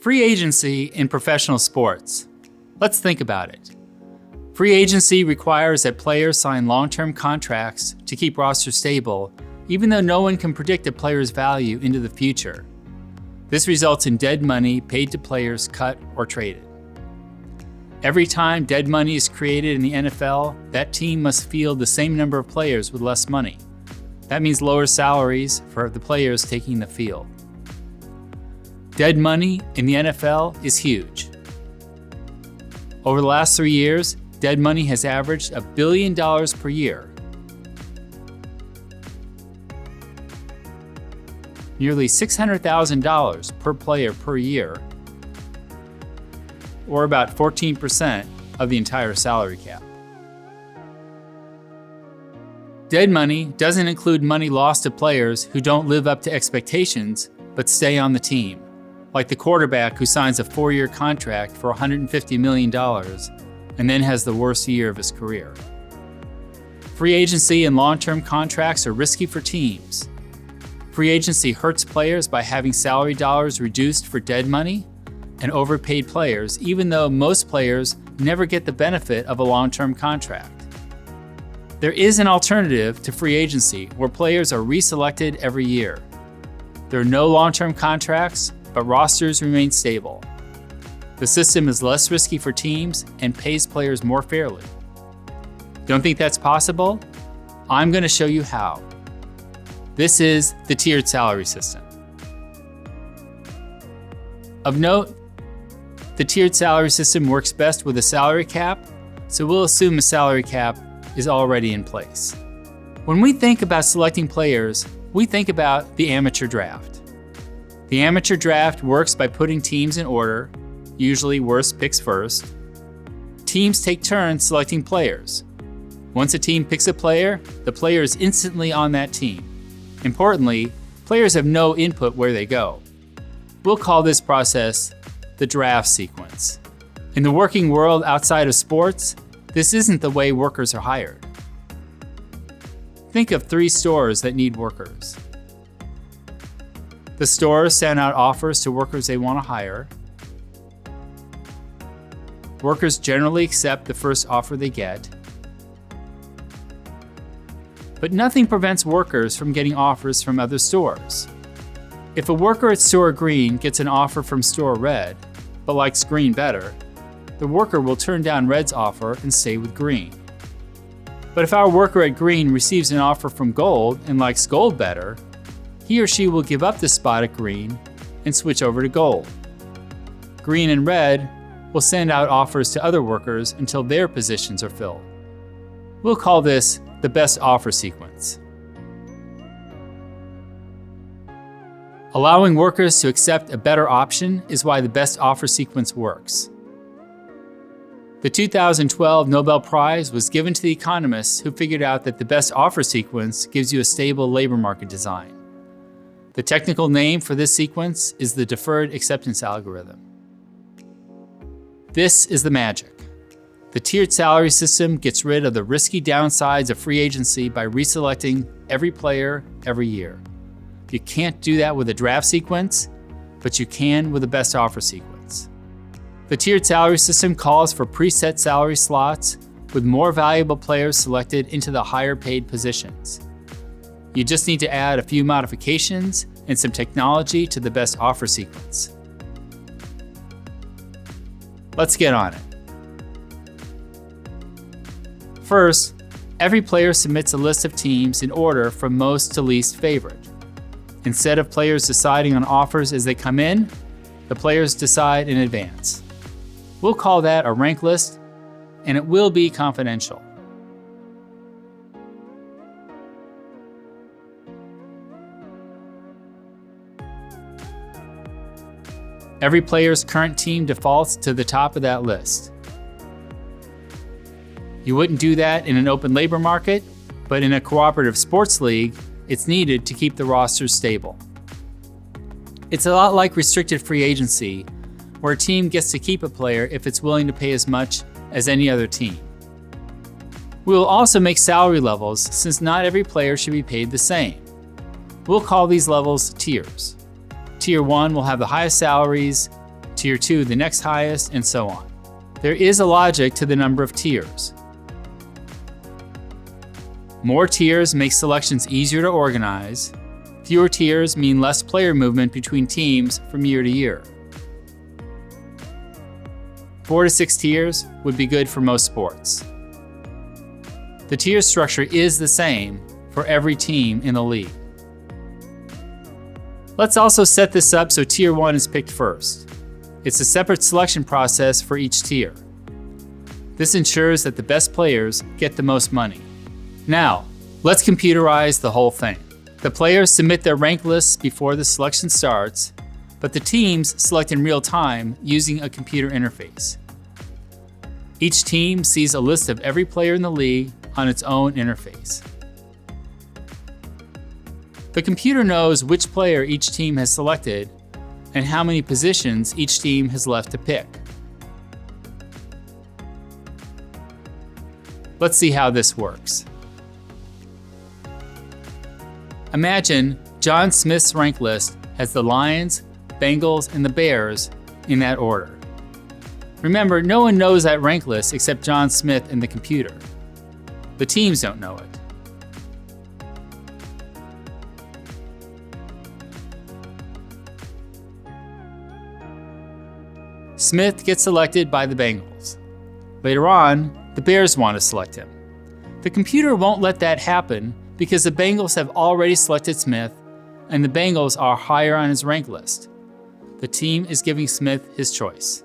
Free agency in professional sports. Let's think about it. Free agency requires that players sign long-term contracts to keep rosters stable, even though no one can predict a player's value into the future. This results in dead money paid to players cut or traded. Every time dead money is created in the NFL, that team must field the same number of players with less money. That means lower salaries for the players taking the field. Dead money in the NFL is huge. Over the last 3 years, dead money has averaged $1 billion per year. Nearly $600,000 per player per year, or about 14% of the entire salary cap. Dead money doesn't include money lost to players who don't live up to expectations but stay on the team, like the quarterback who signs a 4-year contract for $150 million and then has the worst year of his career. Free agency and long-term contracts are risky for teams. Free agency hurts players by having salary dollars reduced for dead money and overpaid players, even though most players never get the benefit of a long-term contract. There is an alternative to free agency where players are reselected every year. There are no long-term contracts, but rosters remain stable. The system is less risky for teams and pays players more fairly. Don't think that's possible? I'm going to show you how. This is the tiered salary system. Of note, the tiered salary system works best with a salary cap, so we'll assume a salary cap is already in place. When we think about selecting players, we think about the amateur draft. The amateur draft works by putting teams in order, usually worst picks first. Teams take turns selecting players. Once a team picks a player, the player is instantly on that team. Importantly, players have no input where they go. We'll call this process the draft sequence. In the working world outside of sports, this isn't the way workers are hired. Think of 3 stores that need workers. The stores send out offers to workers they want to hire. Workers generally accept the first offer they get. But nothing prevents workers from getting offers from other stores. If a worker at store Green gets an offer from store Red, but likes Green better, the worker will turn down Red's offer and stay with Green. But if our worker at Green receives an offer from Gold and likes Gold better, he or she will give up the spot at Green and switch over to Gold. Green and Red will send out offers to other workers until their positions are filled. We'll call this the best offer sequence. Allowing workers to accept a better option is why the best offer sequence works. The 2012 Nobel Prize was given to the economists who figured out that the best offer sequence gives you a stable labor market design. The technical name for this sequence is the deferred acceptance algorithm. This is the magic. The tiered salary system gets rid of the risky downsides of free agency by reselecting every player every year. You can't do that with a draft sequence, but you can with a best offer sequence. The tiered salary system calls for preset salary slots with more valuable players selected into the higher paid positions. You just need to add a few modifications and some technology to the best offer sequence. Let's get on it. First, every player submits a list of teams in order from most to least favorite. Instead of players deciding on offers as they come in, the players decide in advance. We'll call that a rank list, and it will be confidential. Every player's current team defaults to the top of that list. You wouldn't do that in an open labor market, but in a cooperative sports league, it's needed to keep the rosters stable. It's a lot like restricted free agency, where a team gets to keep a player if it's willing to pay as much as any other team. We will also make salary levels, since not every player should be paid the same. We'll call these levels tiers. Tier 1 will have the highest salaries, Tier 2 the next highest, and so on. There is a logic to the number of tiers. More tiers make selections easier to organize. Fewer tiers mean less player movement between teams from year to year. 4 to 6 tiers would be good for most sports. The tier structure is the same for every team in the league. Let's also set this up so Tier 1 is picked first. It's a separate selection process for each tier. This ensures that the best players get the most money. Now, let's computerize the whole thing. The players submit their rank lists before the selection starts, but the teams select in real time using a computer interface. Each team sees a list of every player in the league on its own interface. The computer knows which player each team has selected and how many positions each team has left to pick. Let's see how this works. Imagine John Smith's rank list has the Lions, Bengals, and the Bears in that order. Remember, no one knows that rank list except John Smith and the computer. The teams don't know it. Smith gets selected by the Bengals. Later on, the Bears want to select him. The computer won't let that happen because the Bengals have already selected Smith and the Bengals are higher on his rank list. The team is giving Smith his choice.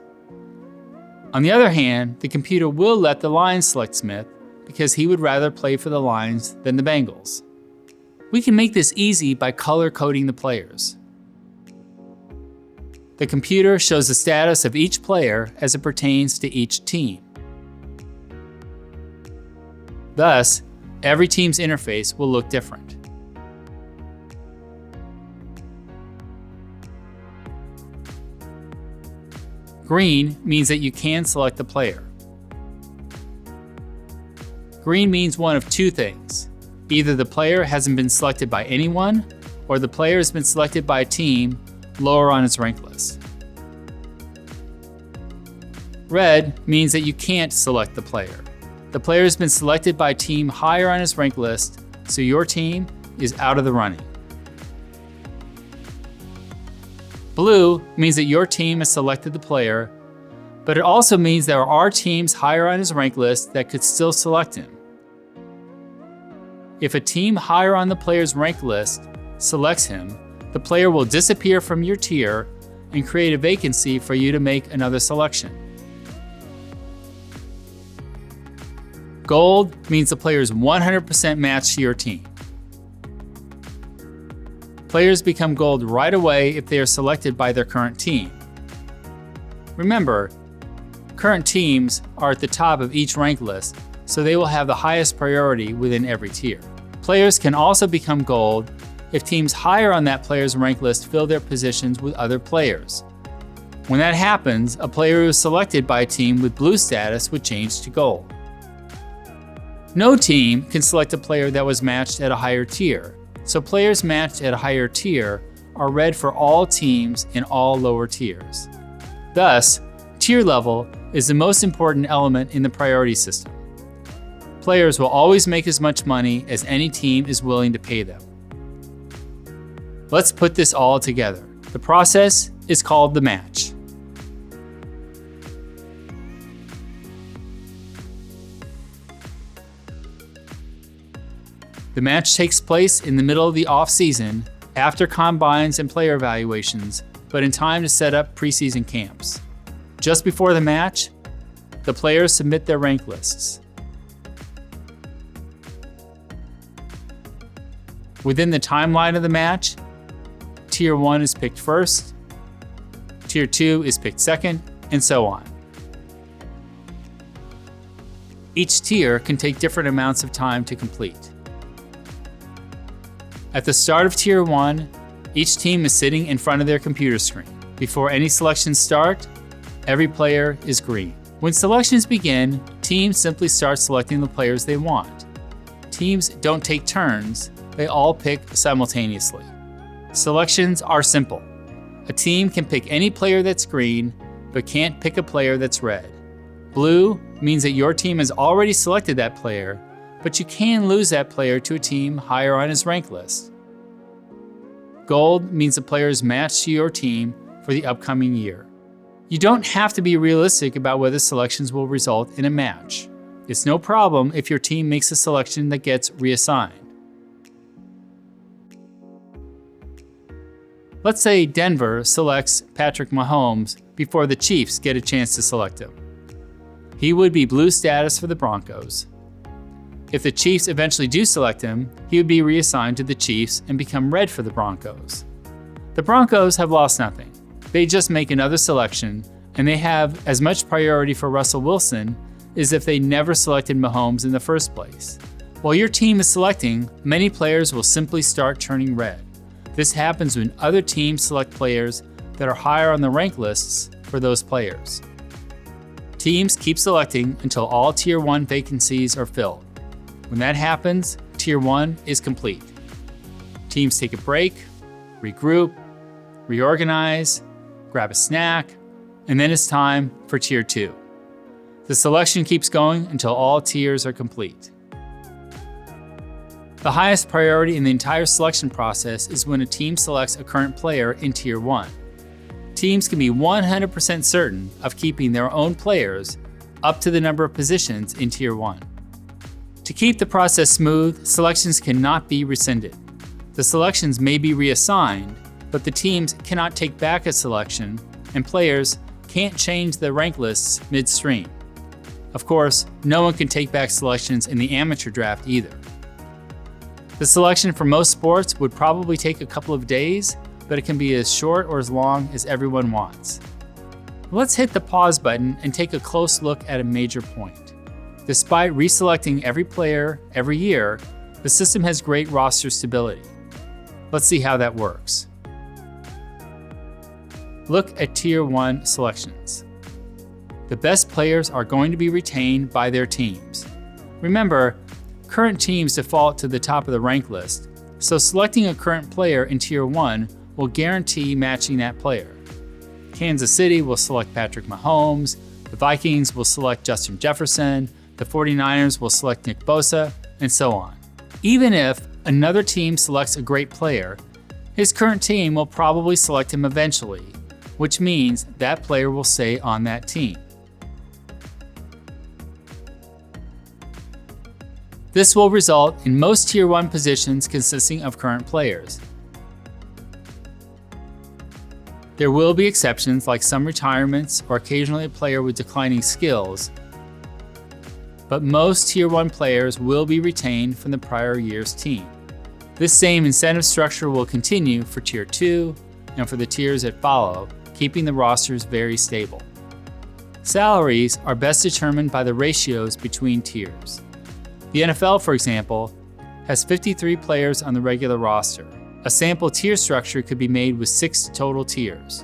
On the other hand, the computer will let the Lions select Smith because he would rather play for the Lions than the Bengals. We can make this easy by color-coding the players. The computer shows the status of each player as it pertains to each team. Thus, every team's interface will look different. Green means that you can select the player. Green means one of two things. Either the player hasn't been selected by anyone, or the player has been selected by a team lower on its rank list. Red means that you can't select the player. The player has been selected by a team higher on his rank list, so your team is out of the running. Blue means that your team has selected the player, but it also means there are teams higher on his rank list that could still select him. If a team higher on the player's rank list selects him, the player will disappear from your tier and create a vacancy for you to make another selection. Gold means the player is 100% matched to your team. Players become gold right away if they are selected by their current team. Remember, current teams are at the top of each rank list, so they will have the highest priority within every tier. Players can also become gold if teams higher on that player's rank list fill their positions with other players. When that happens, a player who is selected by a team with blue status would change to gold. No team can select a player that was matched at a higher tier, so players matched at a higher tier are red for all teams in all lower tiers. Thus, tier level is the most important element in the priority system. Players will always make as much money as any team is willing to pay them. Let's put this all together. The process is called the match. The match takes place in the middle of the off-season, after combines and player evaluations, but in time to set up preseason camps. Just before the match, the players submit their rank lists. Within the timeline of the match, Tier 1 is picked first, Tier 2 is picked second, and so on. Each tier can take different amounts of time to complete. At the start of Tier 1, each team is sitting in front of their computer screen. Before any selections start, every player is green. When selections begin, teams simply start selecting the players they want. Teams don't take turns, they all pick simultaneously. Selections are simple. A team can pick any player that's green, but can't pick a player that's red. Blue means that your team has already selected that player, but you can lose that player to a team higher on his rank list. Gold means the player is matched to your team for the upcoming year. You don't have to be realistic about whether selections will result in a match. It's no problem if your team makes a selection that gets reassigned. Let's say Denver selects Patrick Mahomes before the Chiefs get a chance to select him. He would be blue status for the Broncos. If the Chiefs eventually do select him, he would be reassigned to the Chiefs and become red for the Broncos. The Broncos have lost nothing. They just make another selection, and they have as much priority for Russell Wilson as if they never selected Mahomes in the first place. While your team is selecting, many players will simply start turning red. This happens when other teams select players that are higher on the rank lists for those players. Teams keep selecting until all Tier 1 vacancies are filled. When that happens, Tier 1 is complete. Teams take a break, regroup, reorganize, grab a snack, and then it's time for Tier 2. The selection keeps going until all tiers are complete. The highest priority in the entire selection process is when a team selects a current player in Tier 1. Teams can be 100% certain of keeping their own players up to the number of positions in Tier 1. To keep the process smooth, selections cannot be rescinded. The selections may be reassigned, but the teams cannot take back a selection, and players can't change the rank lists midstream. Of course, no one can take back selections in the amateur draft either. The selection for most sports would probably take a couple of days, but it can be as short or as long as everyone wants. Let's hit the pause button and take a close look at a major point. Despite reselecting every player every year, the system has great roster stability. Let's see how that works. Look at Tier 1 selections. The best players are going to be retained by their teams. Remember, current teams default to the top of the rank list, so selecting a current player in Tier 1 will guarantee matching that player. Kansas City will select Patrick Mahomes, the Vikings will select Justin Jefferson, the 49ers will select Nick Bosa, and so on. Even if another team selects a great player, his current team will probably select him eventually, which means that player will stay on that team. This will result in most Tier 1 positions consisting of current players. There will be exceptions like some retirements or occasionally a player with declining skills, but most Tier 1 players will be retained from the prior year's team. This same incentive structure will continue for Tier 2 and for the tiers that follow, keeping the rosters very stable. Salaries are best determined by the ratios between tiers. The NFL, for example, has 53 players on the regular roster. A sample tier structure could be made with 6 total tiers,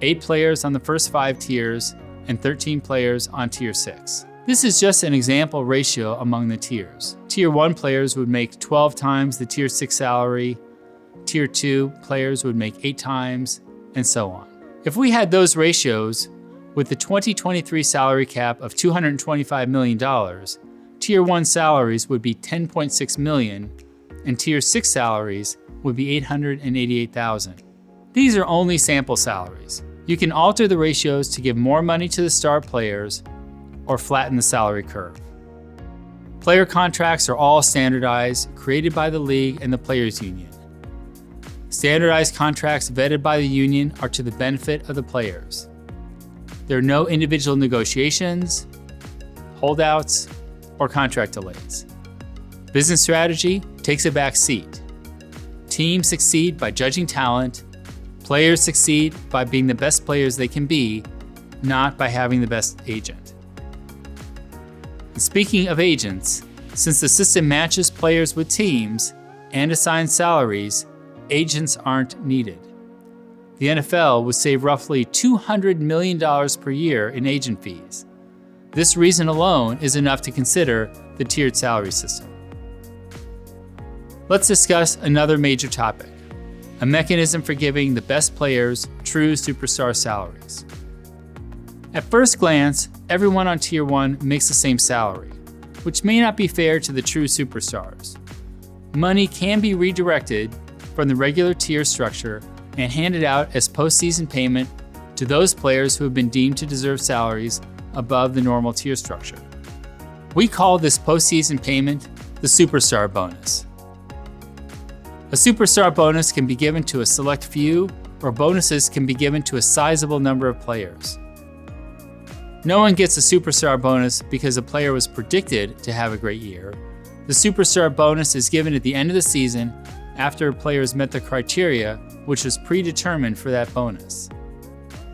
8 players on the first 5 tiers and 13 players on Tier 6. This is just an example ratio among the tiers. Tier 1 players would make 12 times the Tier 6 salary, Tier 2 players would make 8 times, and so on. If we had those ratios, with the 2023 salary cap of $225 million, Tier 1 salaries would be $10.6 million, and Tier 6 salaries would be $888,000. These are only sample salaries. You can alter the ratios to give more money to the star players or flatten the salary curve. Player contracts are all standardized, created by the league and the players' union. Standardized contracts vetted by the union are to the benefit of the players. There are no individual negotiations, holdouts, or contract delays. Business strategy takes a back seat. Teams succeed by judging talent. Players succeed by being the best players they can be, not by having the best agent. And speaking of agents, since the system matches players with teams and assigns salaries, agents aren't needed. The NFL would save roughly $200 million per year in agent fees. This reason alone is enough to consider the tiered salary system. Let's discuss another major topic, a mechanism for giving the best players true superstar salaries. At first glance, everyone on Tier 1 makes the same salary, which may not be fair to the true superstars. Money can be redirected from the regular tier structure and handed out as postseason payment to those players who have been deemed to deserve salaries above the normal tier structure. We call this postseason payment the Superstar Bonus. A Superstar Bonus can be given to a select few, or bonuses can be given to a sizable number of players. No one gets a Superstar Bonus because a player was predicted to have a great year. The Superstar Bonus is given at the end of the season after a player has met the criteria which was predetermined for that bonus.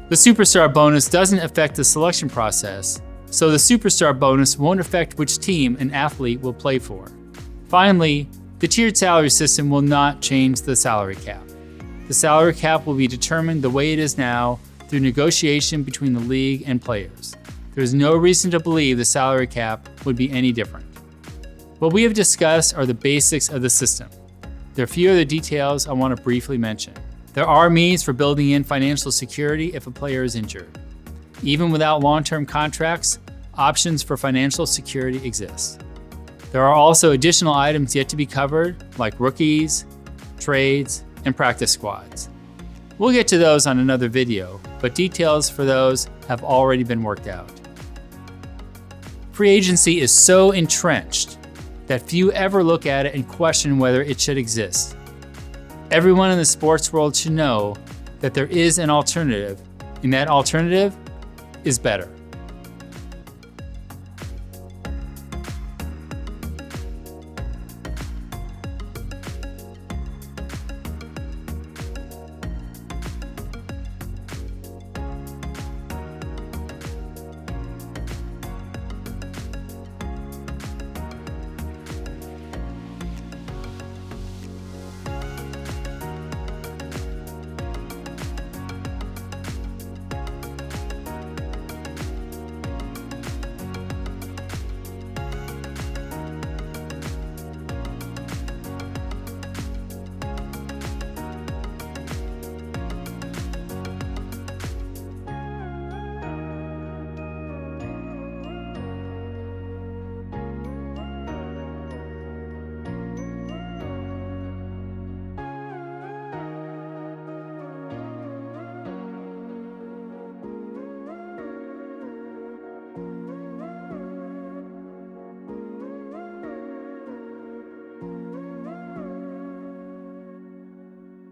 The Superstar Bonus doesn't affect the selection process, so the Superstar Bonus won't affect which team an athlete will play for. Finally, the tiered salary system will not change the salary cap. The salary cap will be determined the way it is now through negotiation between the league and players. There is no reason to believe the salary cap would be any different. What we have discussed are the basics of the system. There are a few other details I want to briefly mention. There are means for building in financial security if a player is injured. Even without long-term contracts, options for financial security exist. There are also additional items yet to be covered, like rookies, trades, and practice squads. We'll get to those on another video, but details for those have already been worked out. Free agency is so entrenched that few ever look at it and question whether it should exist. Everyone in the sports world should know that there is an alternative, and that alternative is better.